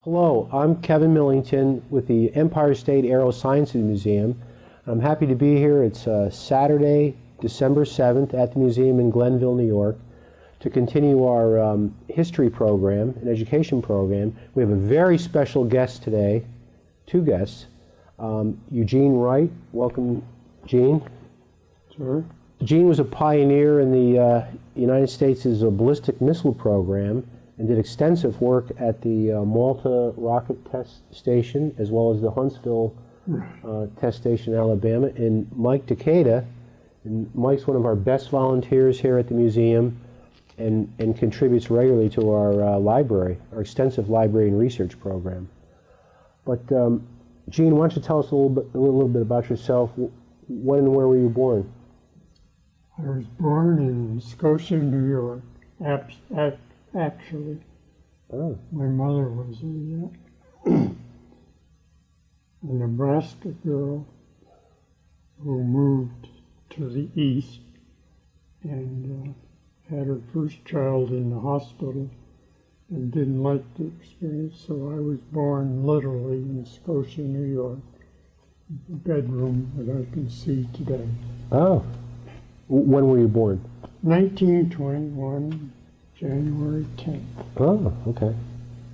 Hello, I'm Kevin Millington with the Empire State Aerosciences Museum. I'm happy to be here. It's Saturday, December 7th at the museum in Glenville, New York, to continue our history program, an education program. We have a very special guest today, two guests. Eugene Wright. Welcome, Gene. Sure. Gene was a pioneer in the United States' ballistic missile program and did extensive work at the Malta Rocket Test Station as well as the Huntsville Test Station in Alabama. And Mike Takeda, and Mike's one of our best volunteers here at the museum and contributes regularly to our library, our extensive library and research program. But Gene, why don't you tell us a little bit about yourself? When and where were you born? I was born in Scotia, New York. Actually, my mother was a Nebraska girl who moved to the east and had her first child in the hospital and didn't like the experience, so I was born literally in Scotia, New York, the bedroom that I can see today. Oh. When were you born? 1921, January 10th. Oh, okay.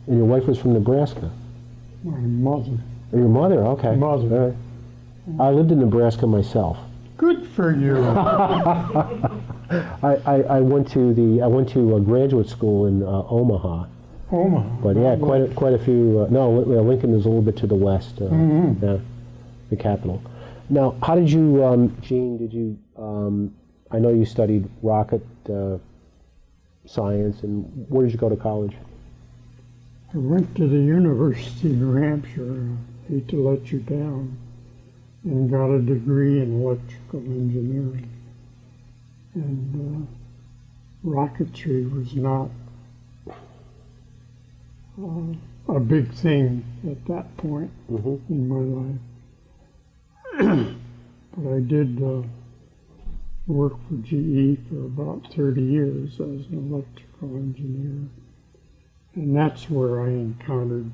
And your wife was from Nebraska? My mother. Or your mother? Okay. Mother. All right. I lived in Nebraska myself. Good for you. I went to graduate school in Omaha. Omaha. But yeah, quite a few. No, Lincoln is a little bit to the west. Yeah, the capital. Now, how did you, Gene? Did you? I know you studied rocket science, and where did you go to college? I went to the University of New Hampshire. I hate to let you down, and got a degree in electrical engineering. And rocketry was not a big thing at that point in my life. But I did work for GE for about 30 years as an electrical engineer. And that's where I encountered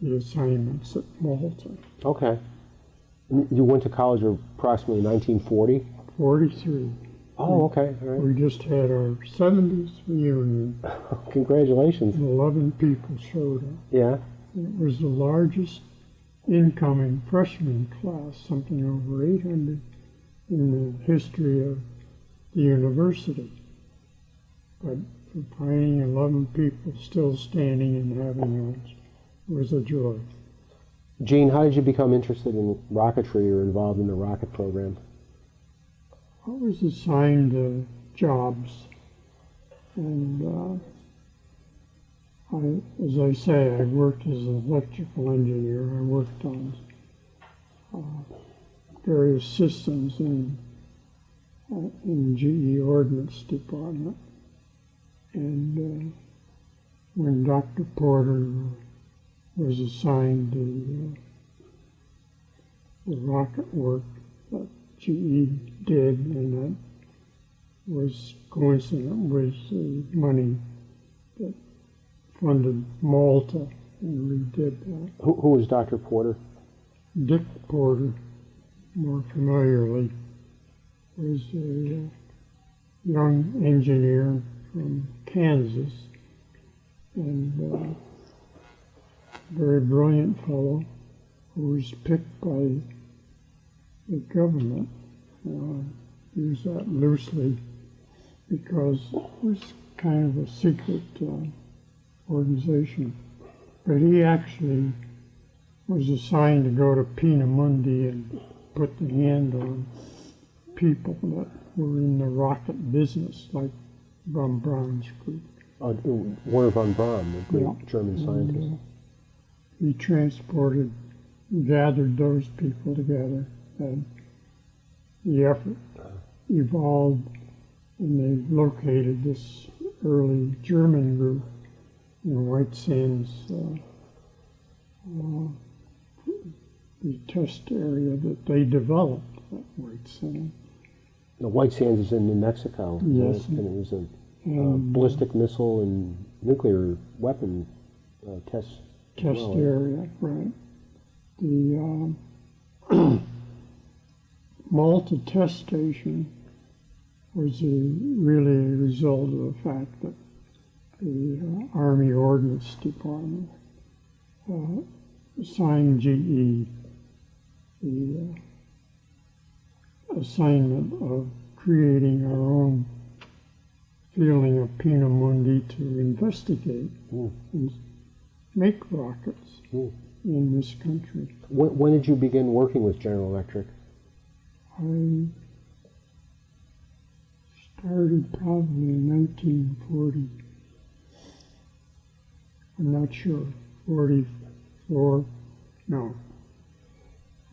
the assignments at Malta. Okay. You went to college approximately 1940? 43. Oh, okay. All right. We just had our 70th reunion. Congratulations. And 11 people showed up. Yeah. It was the largest incoming freshman class, something over 800 in the history of the university. But for finding 11 people still standing and having lunch was a joy. Gene, how did you become interested in rocketry or involved in the rocket program? I was assigned jobs, and as I say, I worked as an electrical engineer. I worked on various systems in GE Ordnance Department. And when Dr. Porter was assigned the rocket work that GE did, and that was coincident with the money that funded Malta, and we did that. Who was Dr. Porter? Dick Porter, more familiarly, was a young engineer from Kansas, and a very brilliant fellow who was picked by the government. Use that loosely because it was kind of a secret organization. But he actually was assigned to go to Peenemünde and put the hand on people that were in the rocket business, like von Braun's group. Werner von Braun, the great German scientist. He gathered those people together, and the effort evolved, and they located this early German group in White Sands, the test area that they developed at White Sands. The White Sands is in New Mexico. Yes. And it was a ballistic missile and nuclear weapon test test Well, area, right. The Malta test station was really a result of the fact that the Army Ordnance Department assigned GE the assignment of creating our own feeling of Pina Mundi to investigate and make rockets in this country. When did you begin working with General Electric? I started probably in 1940. I'm not sure. 44? No.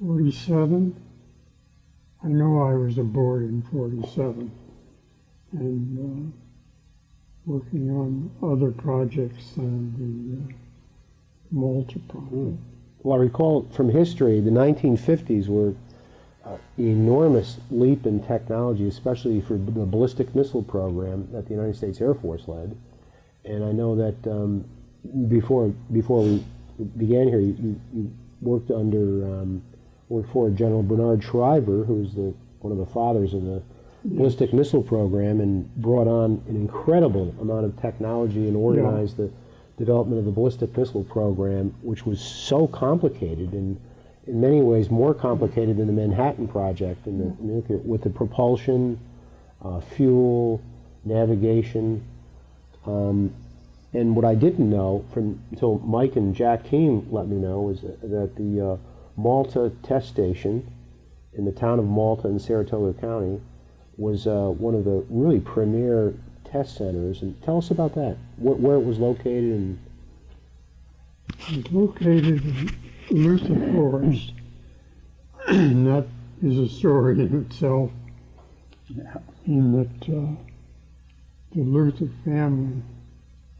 47? I know I was aboard in 47 and working on other projects than the Malta project. Well, I recall from history, the 1950s were an enormous leap in technology, especially for the ballistic missile program that the United States Air Force led. And I know that before we began here, you worked for General Bernard Shriver, who was one of the fathers of the ballistic missile program, and brought on an incredible amount of technology and organized the development of the ballistic missile program, which was so complicated and in many ways more complicated than the Manhattan Project, with the propulsion, fuel, navigation. And what I didn't know until Mike and Jack Keene let me know was that the Malta test station in the town of Malta in Saratoga County was one of the really premier test centers. And tell us about that, where it was located. And it's located in Luther Forest, and that is a story in itself, in that the Luther family,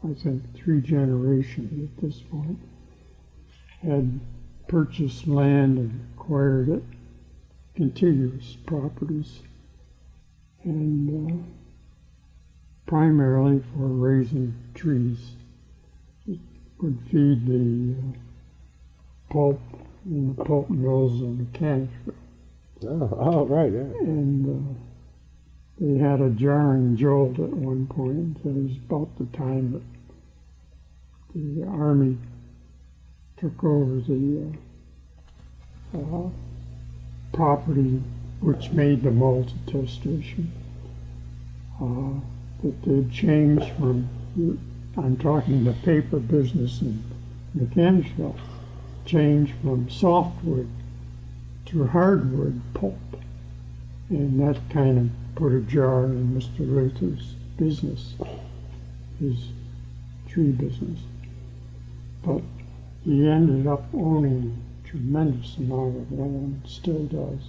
I think 3 generations at this point, had purchased land and acquired it, contiguous properties, and primarily for raising trees. It would feed the pulp in the pulp mills in Mechanicsville. Oh, right, yeah. And they had a jarring jolt at one point. It was about the time that the Army took over the property which made the Malta test station. That they'd changed from, I'm talking the paper business in Mechanicsville, changed from softwood to hardwood pulp. And that kind of put a jar in Mr. Luther's business, his tree business. But he ended up owning a tremendous amount of land, still does,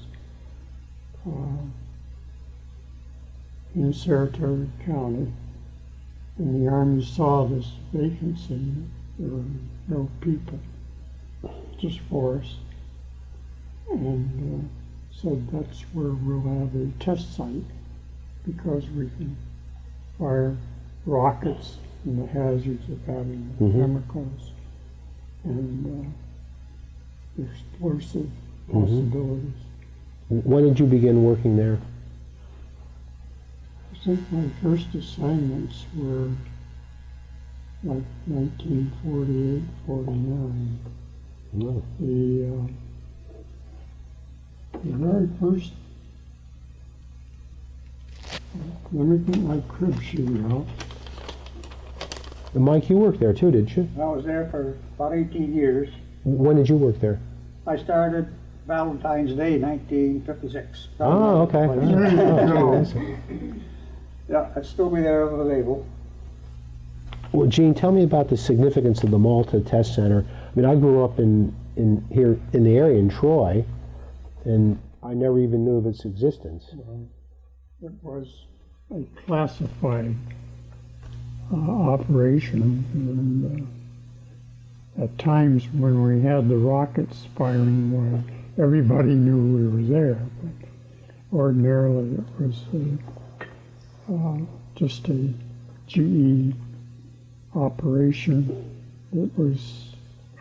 in Saratoga County. And the Army saw this vacancy. There were no people, just forest, and said that's where we'll have a test site, because we can fire rockets and the hazards of having chemicals and explosive possibilities. When did you begin working there? I think my first assignments were like 1948, 49. No. The very first, let me get my crib sheet out. And Mike, you worked there too, did you? I was there for about 18 years. When did you work there? I started Valentine's Day, 1956. Oh, okay. Yeah, I'd still be there if I was able. Well, Gene, tell me about the significance of the Malta Test Center. I mean, I grew up here in the area in Troy, and I never even knew of its existence. It was a classified operation, and at times when we had the rockets firing, well, everybody knew we were there. But ordinarily, it was just a GE operation that was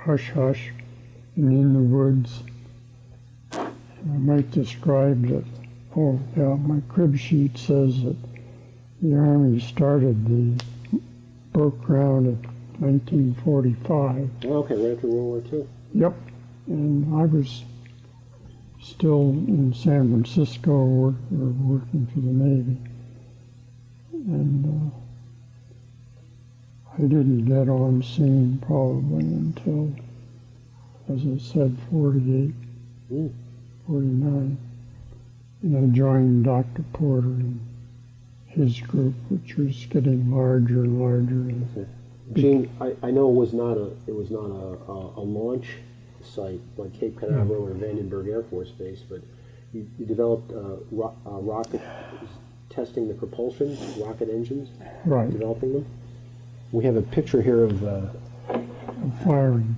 hush-hush and in the woods. And I might describe that, oh yeah, my crib sheet says that the Army started the broke ground in 1945. Okay, right after World War II. Yep, and I was still in San Francisco working for the Navy. And I didn't get on scene probably until, as I said, 48, 49. And I joined Dr. Porter and his group, which was getting larger and larger. Okay. Gene, I know it was not a launch site like Cape Canaveral or Vandenberg Air Force Base, but you developed rocket testing the propulsion, rocket engines, Right. developing them. We have a picture here of Firing.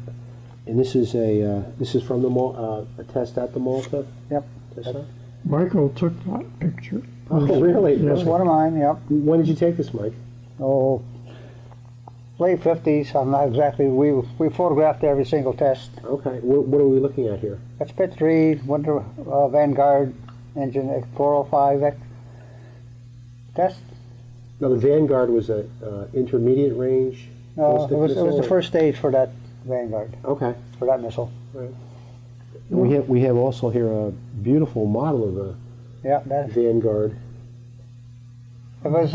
and this is from the a test at the Malta. Yep. Test site? Michael took that picture. Oh, really? Yes. That's one of mine, yep. When did you take this, Mike? Oh, late 50s, I'm not exactly, we photographed every single test. Okay. What are we looking at here? That's Pit 3, Winter Vanguard engine 405 test. Now, the Vanguard was a intermediate range. No, ballistic it was missile, the or- first stage for that Vanguard, Okay. for that missile. We have also here a beautiful model of a Yeah, that, Vanguard. it was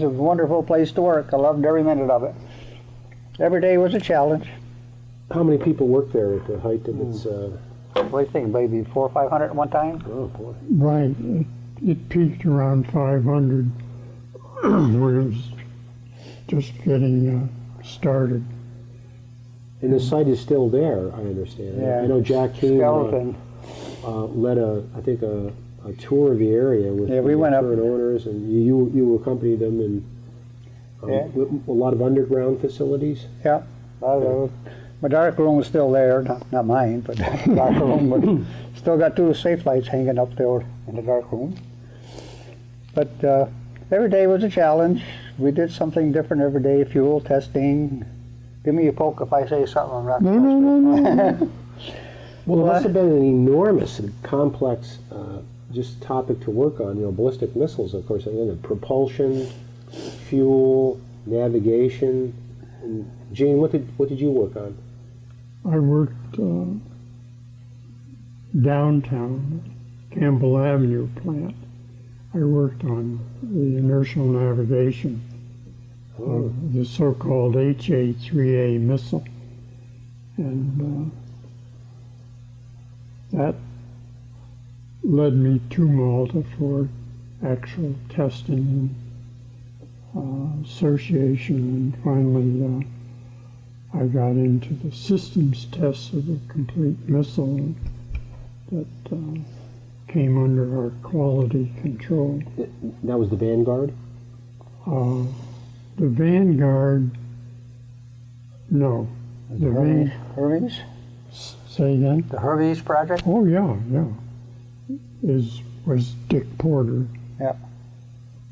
a wonderful place to work. I loved every minute of it. Every day was a challenge. How many people worked there at the height of its? What do you think, maybe 400 or 500 at one time? Oh boy. Right. It peaked around 500 when it was just getting started. And the site is still there, I understand. Yeah. I know Jack Keane Skeleton. led a tour of the area with Yeah, we the went up. current owners, and you accompanied them in Yeah. a lot of underground facilities. Yeah. My dark room was still there, not mine, but dark room. But still got two safe lights hanging up there in the dark room. But every day was a challenge. We did something different every day. Fuel testing. Give me a poke if I say something I'm not. No. Well, it must have been an enormous and complex just topic to work on. You know, ballistic missiles, of course, and then propulsion, fuel, navigation. And Gene, what did you work on? I worked downtown, Campbell Avenue plant. I worked on the inertial navigation of the so-called HA-3A missile. And that led me to Malta for actual testing and association, and finally I got into the systems tests of the complete missile that came under our quality control. That was the Vanguard? The Vanguard, no. The Hermes? Say again? The Hermes project? Oh yeah. Was Dick Porter. Yeah.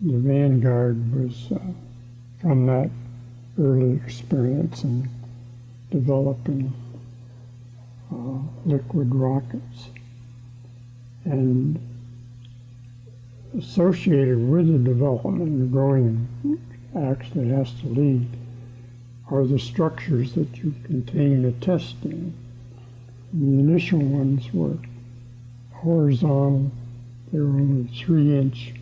The Vanguard was from that early experience in developing liquid rockets. And associated with the development and growing actually has to lead are the structures that you contain the test in. The initial ones were horizontal. They were only 3-inch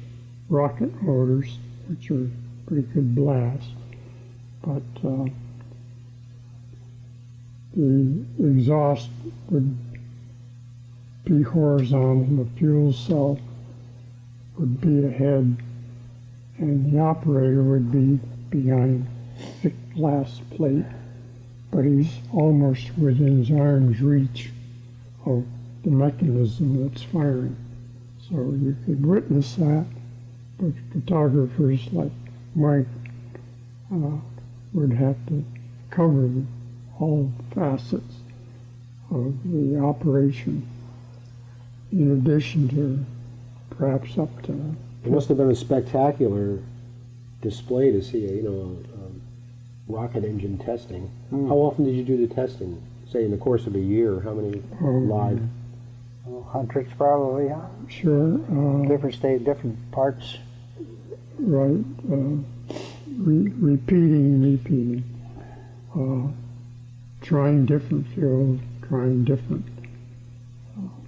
rocket motors, which are pretty good blast. But the exhaust would be horizontal, the fuel cell would be ahead, and the operator would be behind thick glass plate, but he's almost within his arm's reach of the mechanism that's firing. So you could witness that, but photographers like Mike would have to cover all facets of the operation, in addition to perhaps up to. It must have been a spectacular display to see, rocket engine testing. How often did you do the testing? Say in the course of a year, how many live? Hundreds probably, yeah. Sure. Different state, different parts. Right. Repeating. Trying different fuels, trying different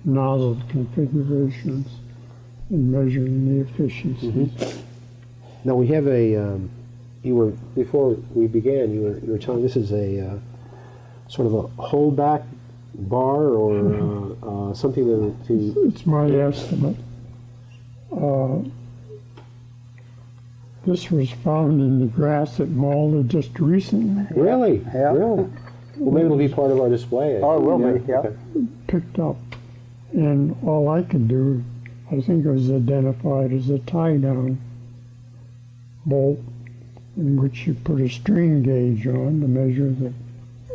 nozzle configurations, and measuring the efficiency. Now we have a. You were before we began. You were telling this is a sort of a holdback bar or something to. It's my estimate. This was found in the grass at Malta just recently. Really? Yeah. Really? Well, maybe it'll be part of our display. Oh, it will be, yeah. Okay. Picked up, and all I could do, I think it was identified as a tie-down bolt in which you put a strain gauge on to measure the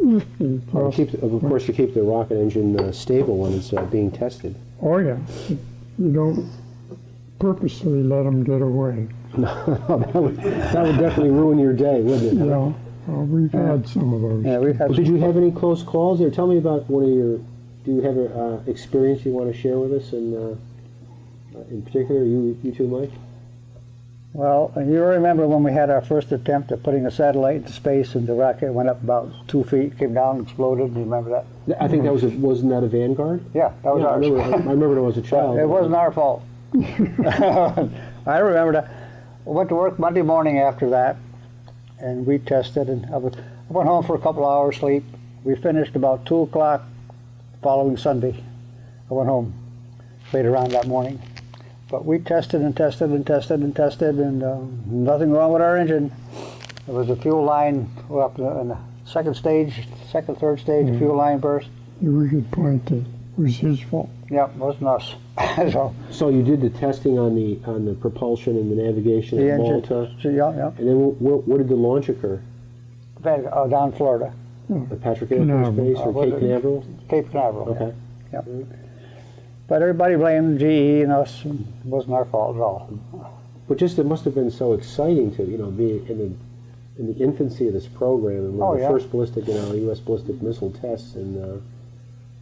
lifting thrust. Of course, to keep the rocket engine stable when it's being tested. Oh yeah, you don't purposely let them get away. that would definitely ruin your day, wouldn't it? Yeah, we've had some of those. Yeah, we've had. Well, did you have any close calls there? Tell me about one of your. Do you have an experience you want to share with us, in particular, you two, Mike? Well, you remember when we had our first attempt at putting a satellite into space, and the rocket went up about 2 feet, came down, exploded. Do you remember that? I think that wasn't that a Vanguard? Yeah, that was Yeah, ours. I remember when I was a child. It wasn't our fault. I remember that. I went to work Monday morning after that, and we tested, and I went home for a couple hours sleep. We finished about 2 o'clock following Sunday. I went home later on that morning. But we tested and tested and tested and tested, and nothing wrong with our engine. There was a fuel line up in the third stage, the fuel line burst. We could point to it was his fault. Yep, it wasn't us. So you did the testing on the propulsion and the navigation The at engine. Malta, So, yeah. and then where did the launch occur? Down in Florida, At Patrick Air Force Canaveral. Base or was Cape it? Canaveral? Cape Canaveral. Okay. Yeah. But everybody blamed GE and us, and it wasn't our fault at all. But just it must have been so exciting to be in the infancy of this program and one of the first ballistic U.S. ballistic missile tests, and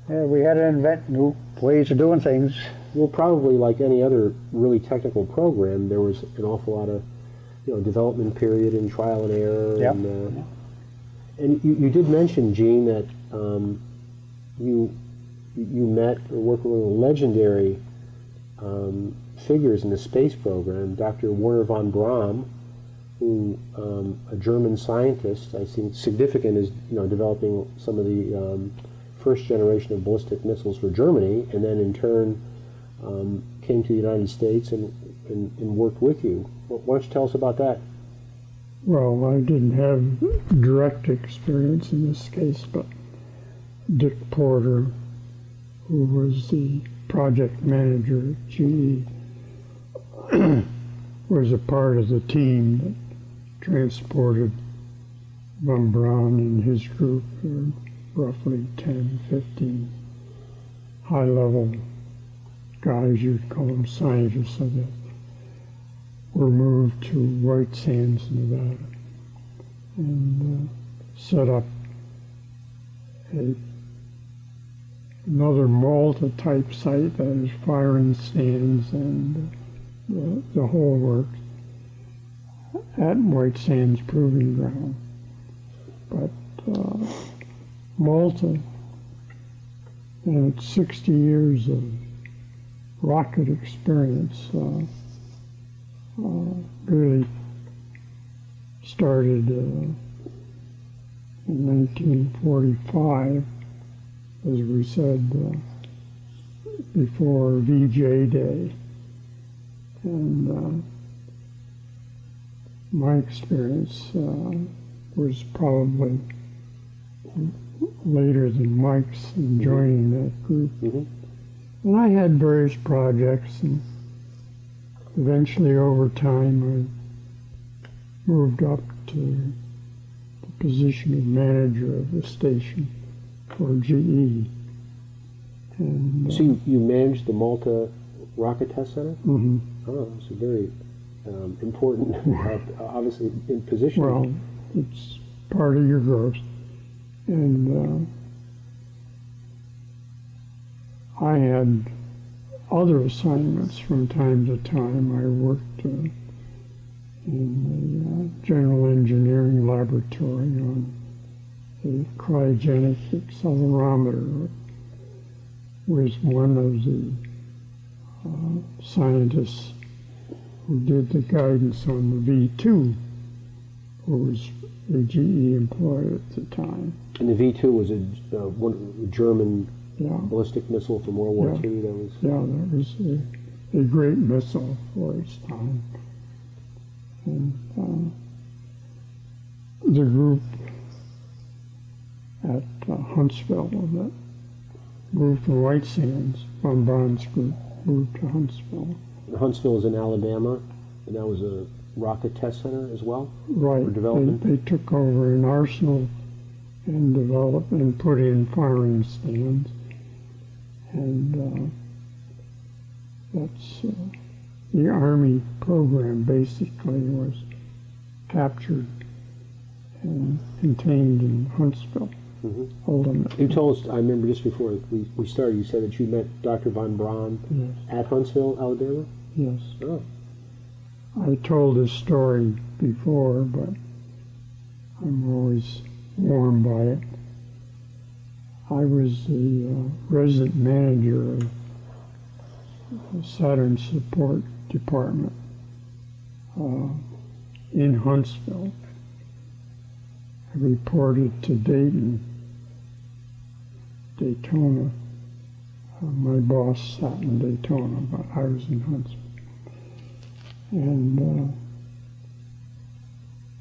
Yeah, we had to invent new ways of doing things. well, probably like any other really technical program, there was an awful lot of development period and trial and error. Yep. And you did mention, Gene, that you met or worked with one of the legendary figures in the space program, Dr. Werner von Braun, who a German scientist, I think significant is developing some of the first generation of ballistic missiles for Germany, and then in turn came to the United States and worked with you. Why don't you tell us about that? Well, I didn't have direct experience in this case, but Dick Porter, who was the project manager at GE, was a part of the team that transported von Braun and his group, roughly 10, 15 high-level guys, you'd call them scientists, I guess, were moved to Wright Sands, Nevada, and set up another Malta-type site that is firing stands and the whole works at White Sands Proving Ground. But Malta and its 60 years of rocket experience really started in 1945, as we said, before VJ Day. And my experience was probably later than Mike's in joining that group. And I had various projects, and eventually over time I moved up to the position of manager of the station for GE. And So you managed the Malta Rocket Test Center? mhm. Oh, it's a very important, obviously, in position. Well, it's part of your growth. And I had other assignments from time to time. I worked in the general engineering laboratory on the cryogenic accelerometer. Was one of the scientists who did the guidance on the V2, who was a GE employee at the time. And the V2 was a German Yeah, ballistic missile from World War Yeah. II. That was that was a great missile for its time. And the group at Huntsville, that moved from White Sands, von Braun's group moved to Huntsville. Huntsville is in Alabama, and that was a rocket test center as well. Right. For development? They took over an arsenal and developed and put in firing stands. And that's the Army program basically was captured and contained in Huntsville. Mm-hmm. Ultimately. You told us, I remember just before we started, you said that you met Dr. von Braun Yes. at Huntsville, Alabama? Yes. Oh. I told this story before, but I'm always warmed by it. I was the resident manager of the Saturn Support Department in Huntsville. I reported to Daytona. My boss sat in Daytona, but I was in Huntsville. And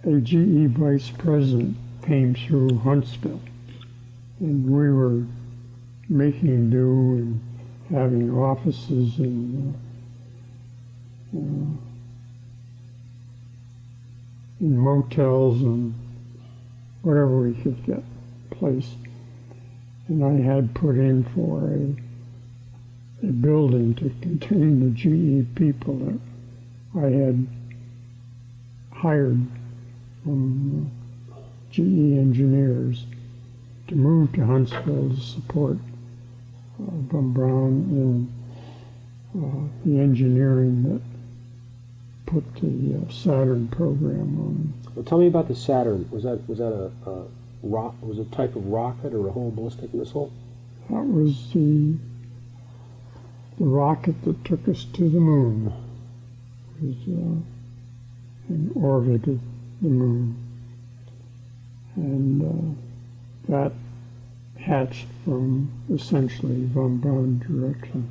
a GE vice president came through Huntsville, and we were making do and having offices in motels and whatever we could get placed. And I had put in for a building to contain the GE people that I had hired from GE engineers to move to Huntsville to support von Braun in the engineering that put the Saturn program on. Well, tell me about the Saturn. Was that a rock? Was it a type of rocket or a whole ballistic missile? That was the rocket that took us to the moon. It was and orbited the moon, and that hatched from essentially von Braun direction.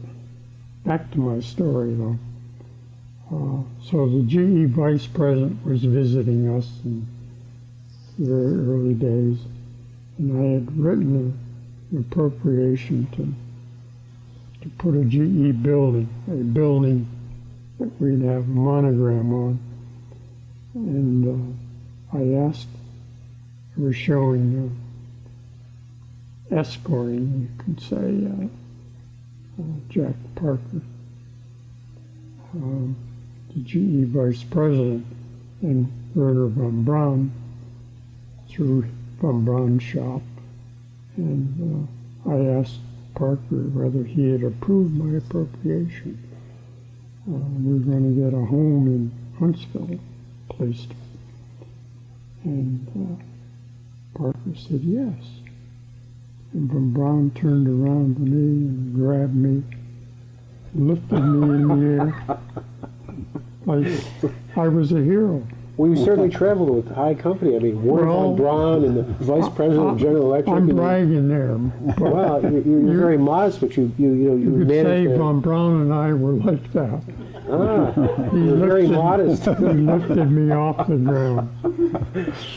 Back to my story, though. So the GE vice president was visiting us in the very early days, and I had written an appropriation to put a GE building, a building that we'd have a monogram on. And I asked, we were showing escorting, you could say, Jack Parker, the GE vice president, and Werner von Braun through von Braun's shop. And I asked Parker whether he had approved my appropriation. We were going to get a home in Huntsville placed. And Parker said yes. And von Braun turned around to me and grabbed me, lifted me in the air like I was a hero. Well, you certainly traveled with high company. I mean, Werner von Braun and the vice president of General Electric. I'm bragging there. Well, you're very modest, but you could managed say to. von Braun and I were like that. You're very modest. He lifted me off the ground.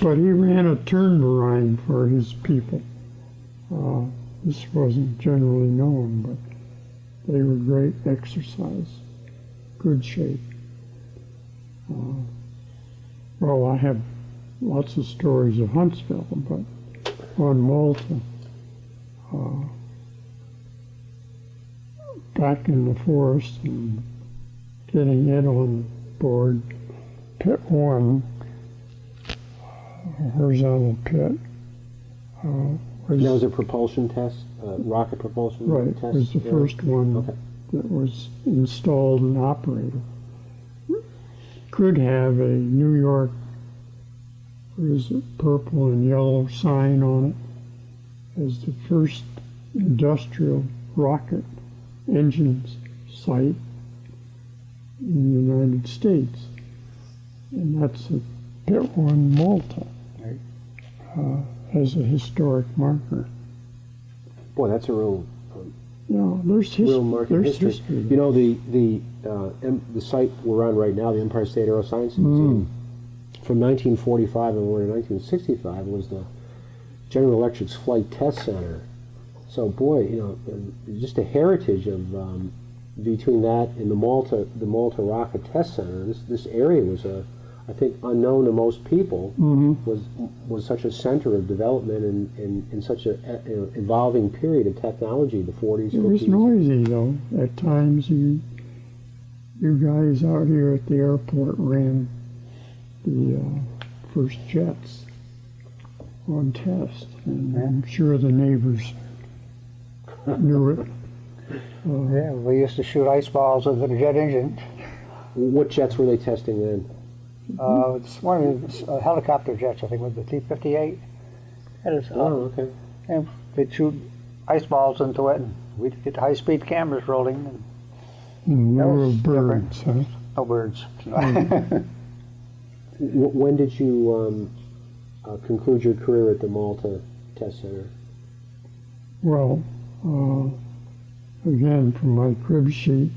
But he ran a turnverein for his people. This wasn't generally known, but they were great exercise, good shape. Well, I have lots of stories of Huntsville, but on Malta, back in the forest and getting Ed on board Pit 1, horizontal pit. And that was a propulsion test, rocket propulsion Right, test? was the area? first one Okay. that was installed and operated. Could have a New York, what is it, purple and yellow sign on it as the first industrial rocket engines site in the United States. And that's at Pit 1, Malta, as a historic marker. Boy, that's a real Yeah, there's real market there's history. You know, the site we're on right now, the Empire State Aeroscience Museum, from 1945 and to 1965 was the General Electric's Flight Test Center. So, boy, you know, just a heritage of between that and the Malta Rocket Test Center. This area was I think unknown to most people. Was such a center of development in such a evolving period of technology, the 40s, 50s. It was noisy, though. At times, you guys out here at the airport ran the first jets on test, and I'm sure the neighbors knew it. Yeah, we used to shoot ice balls with the jet engine. What jets were they testing then? It's one of the helicopter jets, I think, with the T-58. Okay. And they'd shoot ice balls into it, and we'd get the high-speed cameras rolling. In That lieu was of birds, huh? No birds. When did you conclude your career at the Malta Test Center? Well, again, from my crib sheet,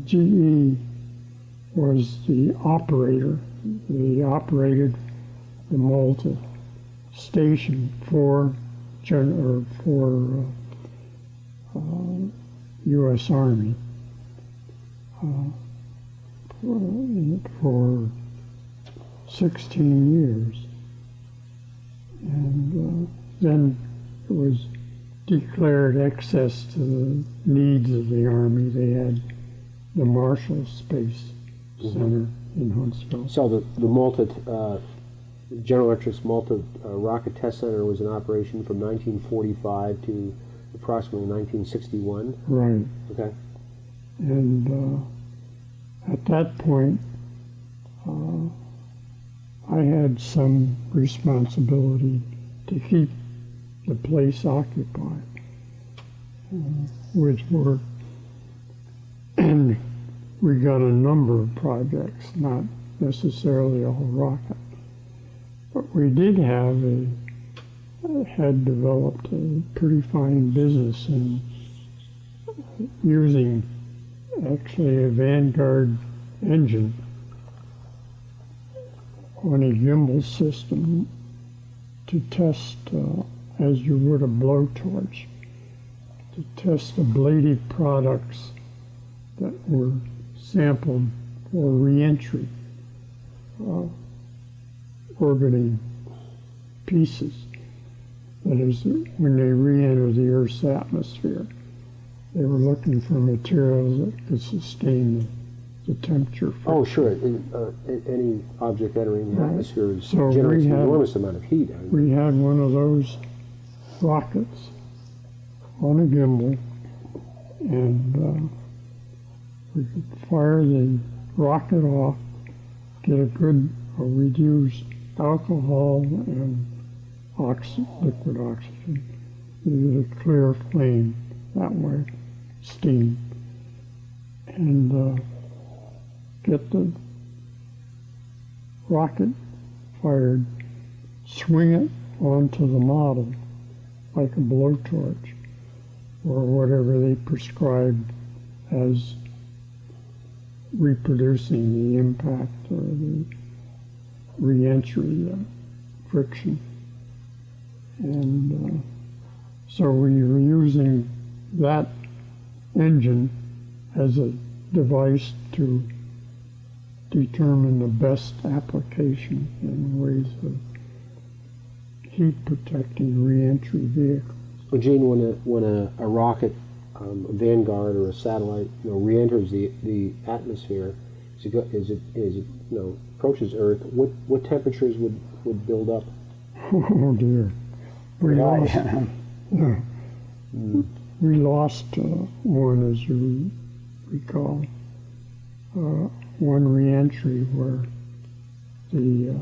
GE was the operator. They operated the Malta station for U.S. Army for 16 years, and then it was declared excess to the needs of the Army. They had the Marshall Space Center in Huntsville. So the Malta, General Electric's Malta Rocket Test Center was in operation from 1945 to approximately 1961. Right. Okay. And at that point, I had some responsibility to keep the place occupied, which were, and we got a number of projects, not necessarily a whole rocket, but we did had developed a pretty fine business in using actually a Vanguard engine on a gimbal system to test, as you would a blowtorch, to test ablative products that were sampled for reentry, orbiting pieces. That is, when they re-enter the Earth's atmosphere, they were looking for materials that could sustain the temperature. Oh, sure. Any object entering the atmosphere So generates we an had- enormous amount of heat. We had one of those rockets on a gimbal, and we could fire the rocket off, get a good, we'd use alcohol and liquid oxygen. We get a clear flame that way, steam, and get the rocket fired, swing it onto the model like a blowtorch or whatever they prescribed as reproducing the impact or the re-entry friction. And so we were using that engine as a device to determine the best application in ways of heat protecting re-entry vehicles. Well, Gene, when a rocket, a Vanguard or a satellite, re-enters the atmosphere, is it approaches Earth, what temperatures would build up? Oh dear. We lost, we lost one, as you recall, one reentry where the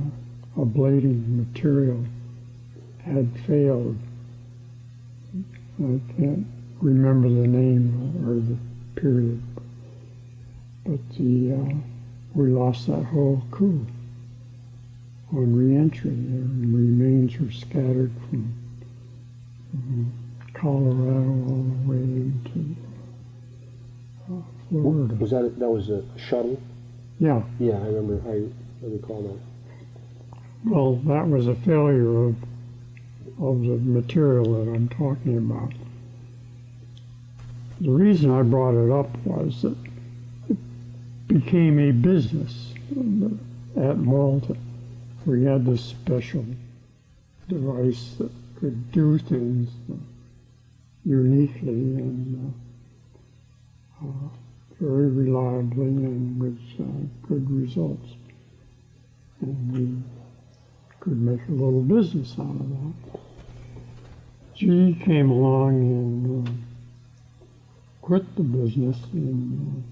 ablating material had failed. I can't remember the name or the period, but we lost that whole crew on reentry. Their remains were scattered from Colorado all the way into Florida. Was that was a shuttle? Yeah. Yeah, I remember. I recall that. Well, that was a failure of the material that I'm talking about. The reason I brought it up was that it became a business at Malta. We had this special device that could do things uniquely and very reliably and with good results. And we could make a little business out of that. GE came along and quit the business in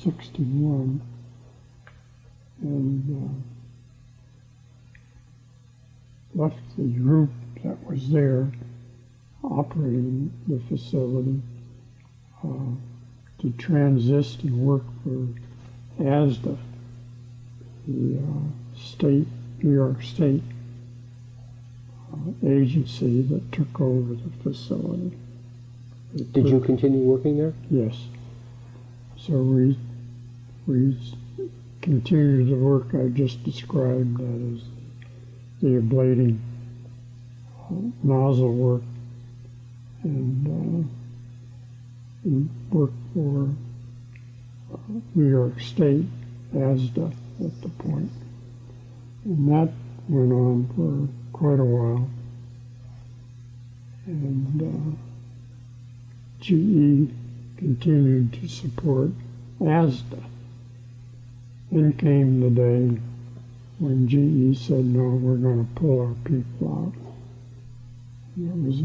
'61 and left the group that was there operating the facility to transist and work for ASDA, the New York State agency that took over the facility. Did you continue working there? Yes. So we continued the work I just described, that is the ablating nozzle work, and we worked for New York State, ASDA at the point. And that went on for quite a while. And GE continued to support ASDA. Then came the day when GE said, no, we're going to pull our people out. And it was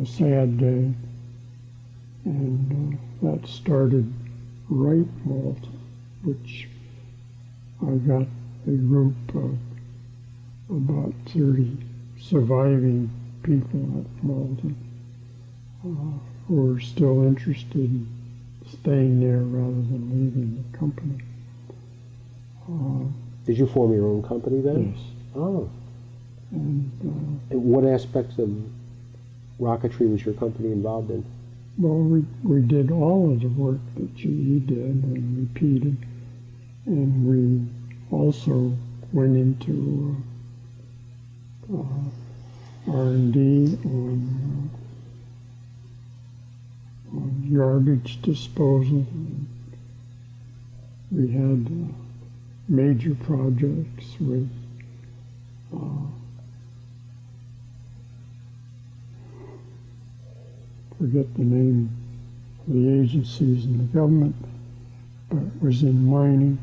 a sad day. And that started Wright Malta, which I got a group of about 30 surviving people at Malta who were still interested in staying there rather than leaving the company. Did you form your own company then? Yes. Oh. And what aspects of rocketry was your company involved in? well, we did all of the work that GE did and repeated, and we also went into R&D on yardage disposal. We had major projects with forget the name of the agencies in the government, but it was in mining.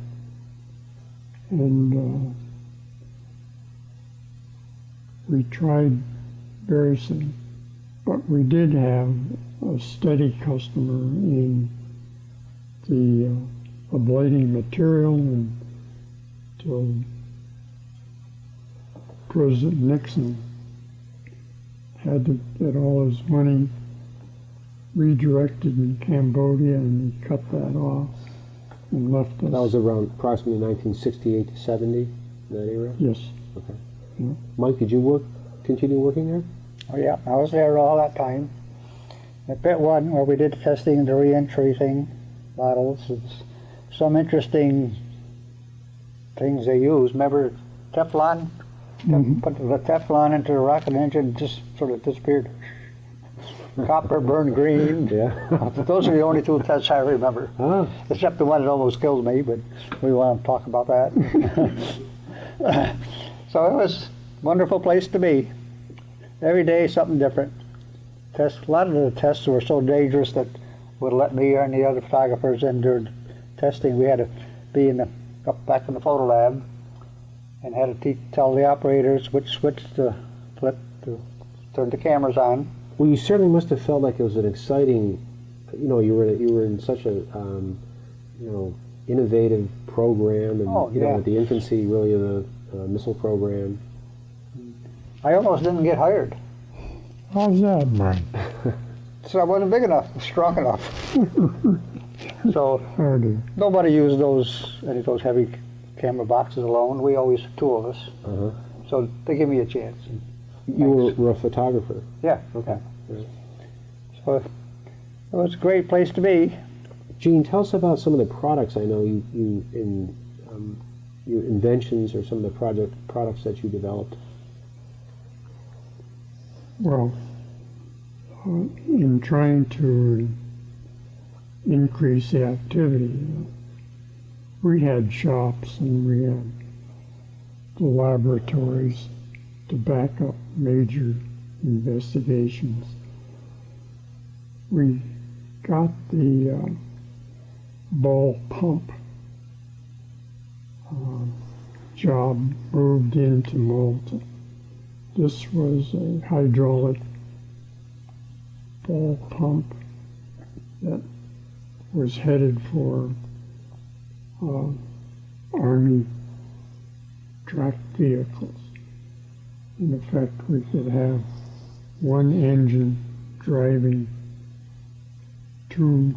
And we tried various things, but we did have a steady customer in the ablating material until President Nixon had to get all his money redirected in Cambodia, and he cut that off and left us. That was around approximately 1968 to 70, that era? Yes. Okay. Yeah. Mike, did you continue working there? Oh yeah, I was there all that time. At Pit 1, where we did testing the re-entry thing, models, some interesting things they use. Remember Teflon? Mm-hmm. Put the Teflon into the rocket engine and just sort of disappeared. Copper burned green. Yeah. Those are the only two tests I remember. Ah. Except the one that almost killed me, but we won't talk about that. So it was a wonderful place to be. Every day something different. A lot of the tests were so dangerous that would let me and the other photographers in during testing. We had to be in the up back in the photo lab and had to tell the operators which switch to flip to turn the cameras on. Well, you certainly must have felt like it was an exciting, you know, you were in such a, you know, innovative program, and Oh, you know, yeah. at the infancy really of the missile program. I almost didn't get hired. How's that, Mike? So I wasn't big enough, strong enough. So Howdy. nobody used any of those heavy camera boxes alone. We always, two of us. Uh-huh. So they gave me a chance. You were a photographer. Yeah. Okay. So it was a great place to be. Gene, tell us about some of the products. I know your inventions or some of the products that you developed. Well, in trying to increase the activity, we had shops and we had the laboratories to back up major investigations. We got the ball pump job moved into Malta. This was a hydraulic ball pump that was headed for Army tracked vehicles. In effect, we could have one engine driving two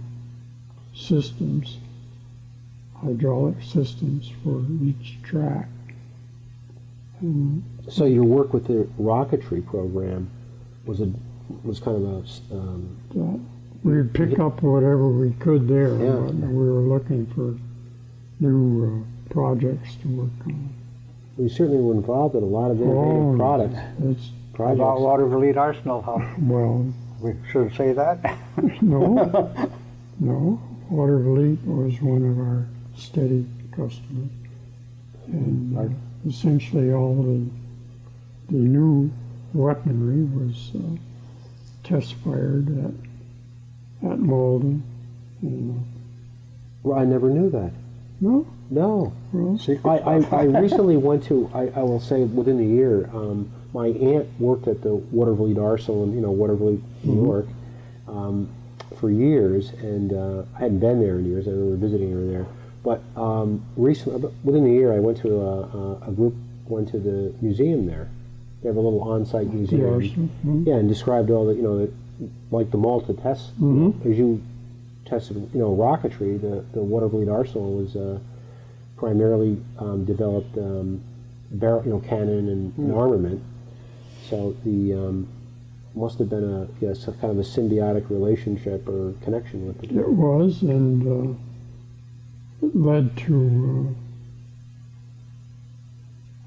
systems, hydraulic systems for each track. And So your work with the rocketry program was kind of a that we'd pick up whatever we could there. Yeah. But we were looking for new projects to work on. you certainly were involved in a lot of innovative products. It's, About Projects. Waterville Arsenal, huh? well, We should say that. no, no. Waterville was one of our steady customers. And essentially all the new weaponry was test fired at Malden. And, Well, I never knew that. no, No. well, I recently went to, I will say within the year, my aunt worked at the Waterville Arsenal in, Waterville, New York, for years, and I hadn't been there in years. I remember visiting her there. But recently, within the year, I went to a group, went to the museum there. They have a little on-site the museum. arsenal. Yeah, and described all the, like the Malta tests. As you tested, rocketry, the Waterville Arsenal was primarily developed barrel, cannon and armament. So the must have been a kind of a symbiotic relationship or connection with the two. It was, and it led to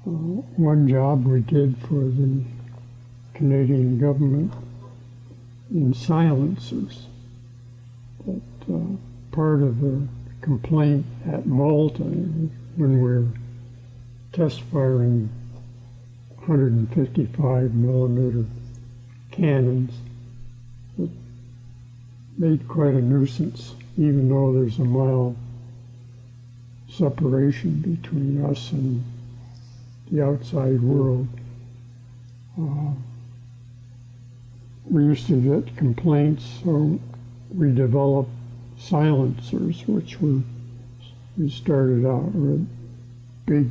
one job we did for the Canadian government in silencers. That part of the complaint at Malta when we were test firing 155 millimeter cannons, it made quite a nuisance, even though there's a mile separation between us and the outside world. We used to get complaints, so we developed silencers, which we started out with big,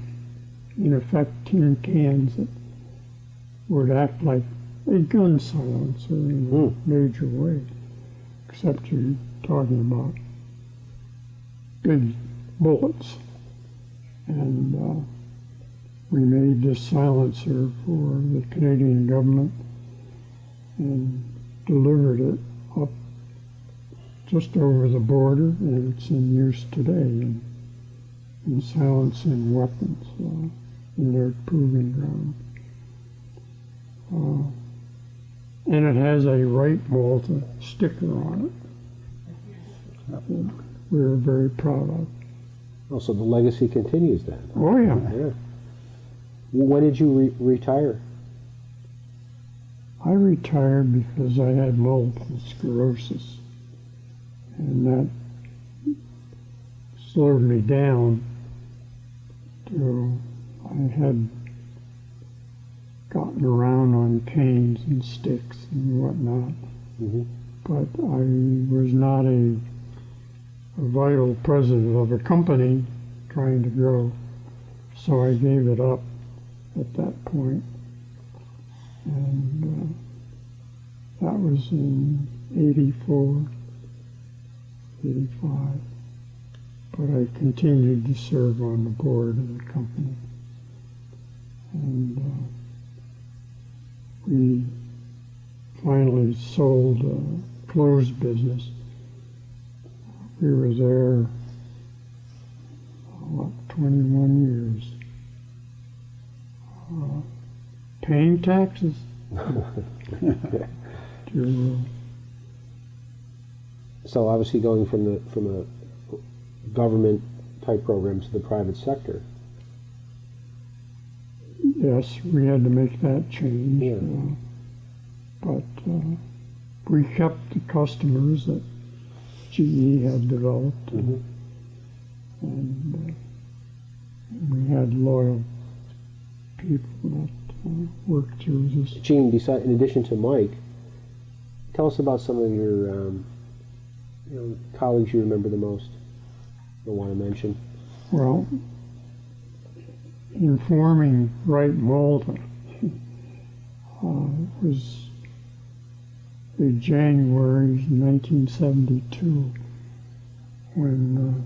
in effect, tin cans that would act like a gun silencer in a major way, except you're talking about big bullets. And we made this silencer for the Canadian government and delivered it up just over the border, and it's in use today in silencing weapons in their proving ground. And it has a Wright Malta sticker on it that we're very proud of. Oh, so the legacy continues then. Oh yeah. Yeah. When did you retire? I retired because I had multiple sclerosis, and that slowed me down I had gotten around on canes and sticks and whatnot, but I was not a vital president of a company trying to grow, so I gave it up at that point. And that was in 84, 85. But I continued to serve on the board of the company. And we finally sold a clothes business. We were there, 21 years. Paying taxes to, So obviously going from a government type program to the private sector. yes, we had to make that change. Yeah. But we kept the customers that GE had developed, and we had loyal people that worked through this. Gene, in addition to Mike, tell us about some of your colleagues you remember the most or want to mention. Well, in forming Wright Malta was in January 1972 when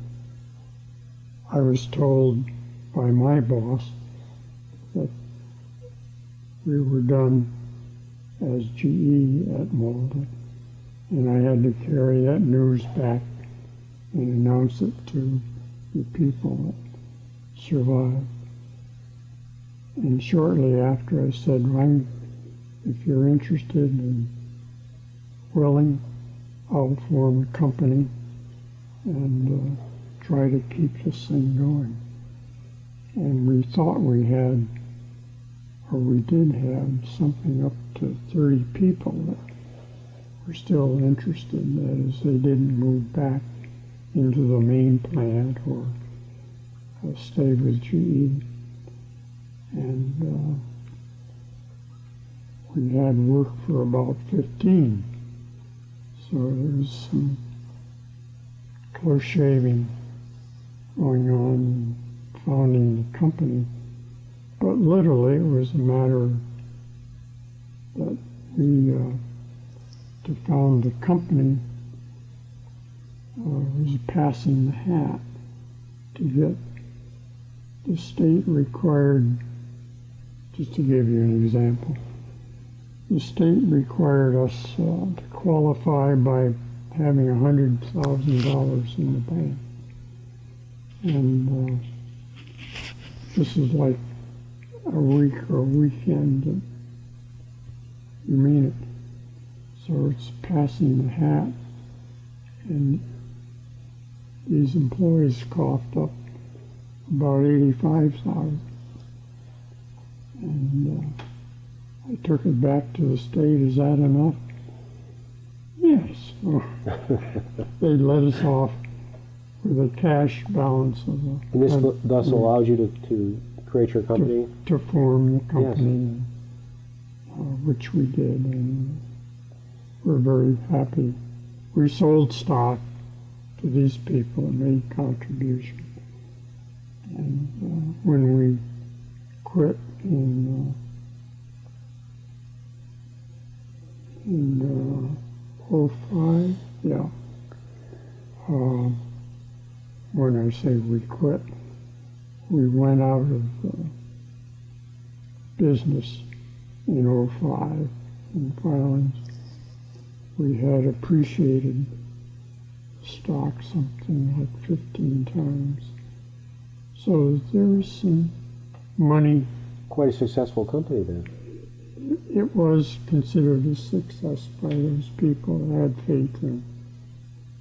I was told by my boss that we were done as GE at Malta, and I had to carry that news back and announce it to the people that survived. And shortly after I said, "Ryan, if you're interested and willing, I'll form a company and try to keep this thing going." And we thought we had, or we did have, something up to 30 people that were still interested. That is, they didn't move back into the main plant or stay with GE. And we had work for about 15. So there was some close shaving going on in founding the company. But literally it was a matter that we, to found the company, was passing the hat to get the state required. Just to give you an example, the state required us to qualify by having $100,000 in the bank. And this is like a week or a weekend that you mean it. So it's passing the hat, and these employees coughed up about $85,000. And I took it back to the state. Is that enough? Yes. They let us off with a cash balance of And this thus allowed you to create your company? To form the company, Yes. Which we did, and we're very happy. We sold stock to these people and made contributions. And when we quit in 05, yeah. When I say we quit, we went out of business in 05 in filings. We had appreciated stock something like 15 times. So there was some money. Quite a successful company then. It was considered a success by those people that had faith in.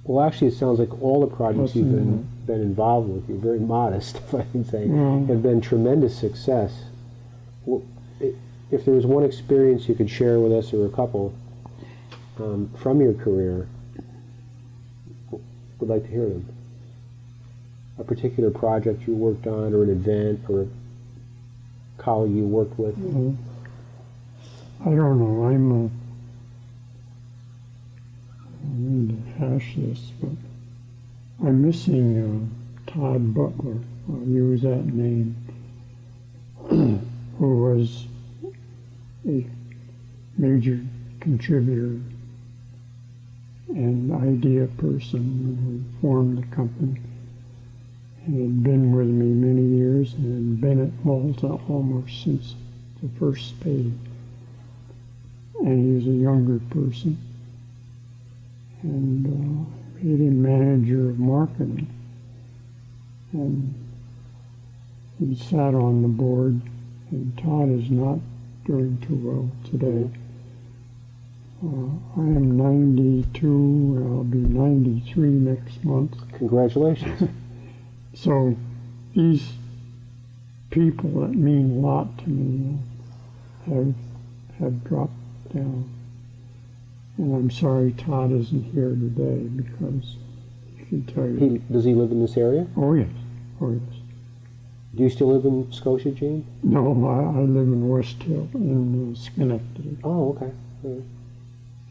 Well, actually, it sounds like all the projects you've Listen, been involved with, you're very modest, if I can say, Well- have been tremendous success. Well, if there was one experience you could share with us, or a couple, from your career, would like to hear them. a particular project you worked on, or an event, or a colleague you worked with? I don't know. I need to hash this, but I'm missing Todd Butler. I'll use that name. Who was a major contributor and idea person when we formed the company. He had been with me many years and had been at Malta almost since the first spade. And he was a younger person, and made him manager of marketing. And he sat on the board, and Todd is not doing too well today. I am 92, I'll be 93 next month. Congratulations. So these people that mean a lot to me have dropped down. And I'm sorry Todd isn't here today, because he can tell you. Does he live in this area? Oh yes, oh yes. Do you still live in Scotia, Gene? No, I live in West Hill in Schenectady. Oh, okay. Yeah.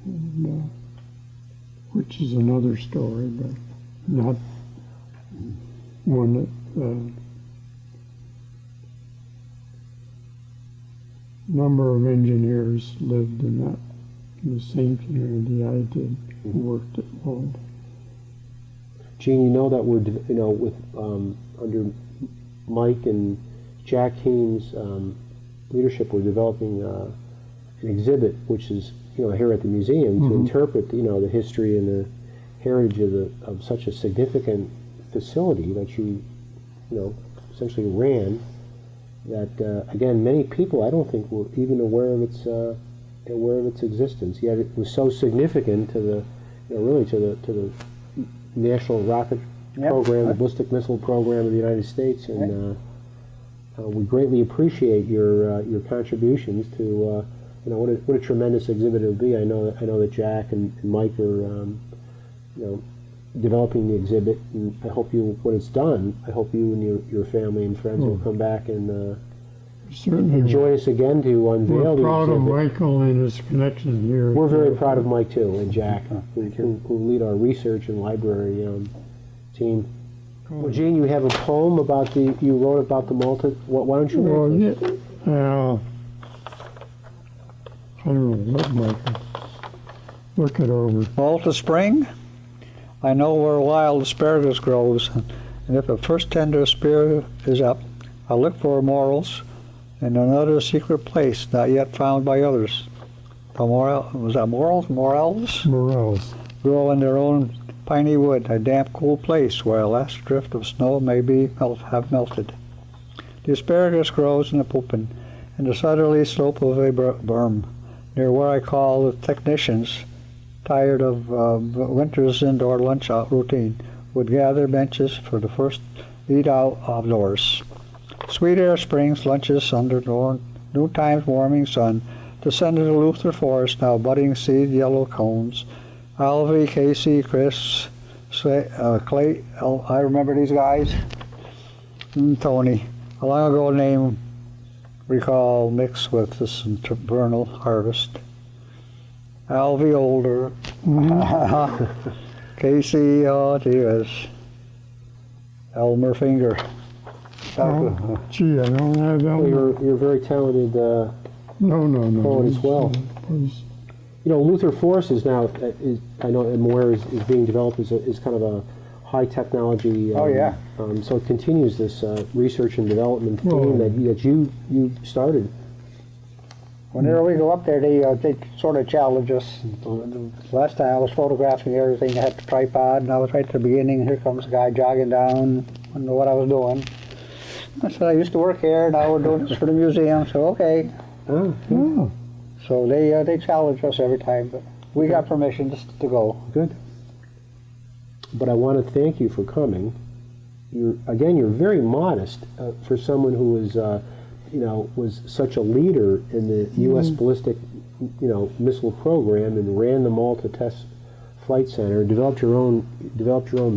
And, which is another story, but not one that number of engineers lived in the same community I did, who worked at Malta. Gene, you know that we're, with under Mike and Jack Keene's leadership, we're developing an exhibit, which is, here at the museum, to interpret, the history and the heritage of such a significant facility that you essentially ran. That again, many people I don't think were even aware of its existence. Yet it was so significant to the, really to the national rocket program, the ballistic missile program of the United States, and we greatly appreciate your contributions to. What a tremendous exhibit it would be. I know that Jack and Mike are developing the exhibit, and I hope when it's done, I hope you and your family and friends will come back and join us again to unveil the exhibit. We're proud of Michael and his connection here. We're very proud of Mike too, and Jack, who lead our research and library team. Well, Gene, you have a poem you wrote about the Malta. Why don't you read it? I don't know, let Michael look it over. Malta Spring, I know where wild asparagus grows, and if the first tender spear is up, I'll look for morels in another secret place not yet found by others. The was that morels? Morels? Morels. Grow in their own piney wood, a damp, cool place where a last drift of snow may have melted. The asparagus grows in the Pupin, in the southerly slope of a berm, near where I call the technicians, tired of winter's indoor lunch routine, would gather benches for the first eat out outdoors. Sweet air springs, lunches under noontime's warming sun, descended the Luther forest, now budding seed yellow cones. Alvy, Casey, Chris, Clay, I remember these guys, and Tony. A long ago name recall mixed with this vernal harvest. Alvy older. Casey, Elmer Finger. Gee, I don't have Elmer. Well, you're very talented No. poet as well. Luther Forest is now, I know, and where is being developed is kind of a high technology. So it continues this research and development theme that you started. Whenever we go up there, they sort of challenge us. Last time I was photographing everything, I had the tripod, and I was right at the beginning. Here comes a guy jogging down. I didn't know what I was doing. I said, I used to work here, now we're doing this for the museum. So, okay. So they challenge us every time, but we got permission just to go. Good. But I want to thank you for coming. You're very modest for someone who was, was such a leader in the U.S. ballistic, missile program and ran the Malta test Flight Center, developed your own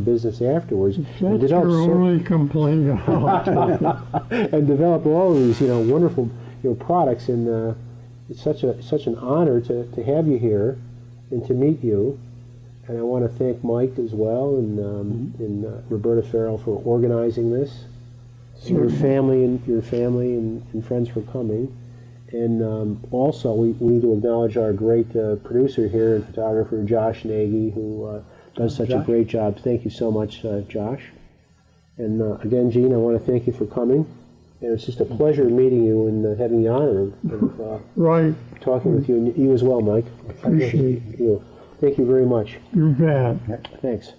business afterwards, and That's developed your only complaint about and develop all of these, wonderful, products. And it's such an honor to have you here and to meet you. And I want to thank Mike as well and Roberta Farrell for organizing this. And your family and friends for coming. And also, we need to acknowledge our great producer here and photographer, Josh Nagy, who does such a great job. Thank you so much, Josh. And again, Gene, I want to thank you for coming. And it's just a pleasure meeting you and having the honor of right. talking with you. And you as well, Mike. Appreciate you. Thank you very much. You bet. Thanks.